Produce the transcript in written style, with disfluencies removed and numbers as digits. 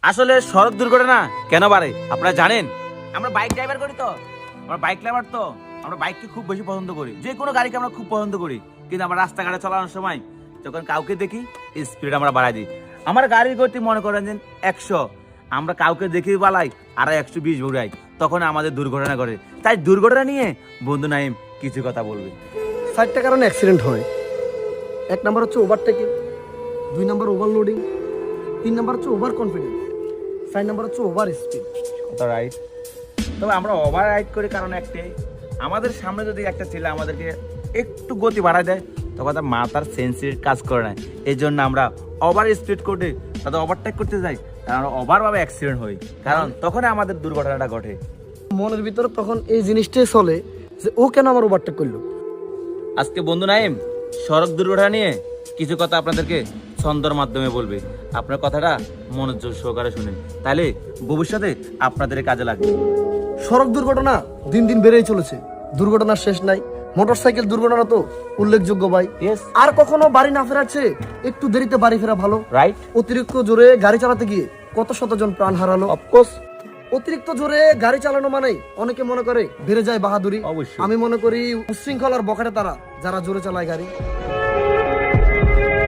আসলে সড়ক দুর্ঘটনা কেন বাড়ে আপনারা জানেন? আমরা বাইক ড্রাইভার করি তো, আমরা বাইক ড্রাইভার তো আমরা বাইককে খুব বেশি পছন্দ করি, যে কোনো গাড়িকে আমরা খুব পছন্দ করি। কিন্তু আমরা রাস্তাঘাটে চালানোর সময় যখন কাউকে দেখি স্পিড আমরা বাড়াই দিই। আমার গাড়ির গতি মনে করেন যে 100, আমরা কাউকে দেখি বালাই আর 120 ঘুরাই, তখন আমাদের দুর্ঘটনা করে। তাই দুর্ঘটনা নিয়ে বন্ধু নাইম কিছু কথা বলবে। 4টা কারণে অ্যাক্সিডেন্ট হয়। 1 নাম্বার হচ্ছে ওভারটেকিং, 2 নাম্বার ওভারলোডিং, 3 নাম্বার হচ্ছে ওভার কনফিডেন্স, 4 নাম্বার হচ্ছে ওভার স্পিড। কথা রাইট। তবে আমরা ওভার রাইড করি কারণ একটাই, আমাদের সামনে যদি একটা ছেলে আমাদেরকে একটু গতি বাড়ায় দেয় তখন তার মাথার সেন্সির কাজ করে না, এই জন্য আমরা ওভার স্পিড করে তাদের ওভারটেক করতে যাই, কারণ আমরা ওভারভাবে অ্যাক্সিডেন্ট হই, কারণ তখন আমাদের দুর্ঘটনাটা ঘটে। মনের ভিতরে তখন এই জিনিসটাই চলে যে ও কেন আমার ওভারটেক করলো। আজকে বন্ধু নাইম সড়ক দুর্ঘটনা নিয়ে কিছু কথা আপনাদেরকে ছন্দর মাধ্যমে বলবে। আপনার কথাটা মনোযোগ সহকারে শুনেন, তাহলে ভবিষ্যতে আপনাদের কাজে লাগবে। সড়ক দুর্ঘটনা দিন দিন বেড়েই চলেছে, দুর্ঘটনার শেষ নাই। মোটরসাইকেল দুর্ঘটনা তো উল্লেখযোগ্য ভাই। ইয়েস, আর কখনো বাড়ি না ফেরার চেয়ে একটু দেরিতে বাড়ি ফেরা ভালো। রাইট, অতিরিক্ত জোরে গাড়ি চালাতে গিয়ে কত শতজন প্রাণ হারালো। অফকোর্স। অতিরিক্ত জোরে গাড়ি চালানো মানেই অনেকে মনে করে বেড়ে যায় বাহাদুরি। অবশ্যই। আমি মনে করি উচ্ছৃঙ্খলার বখাটে তারা যারা জোরে চালায় গাড়ি।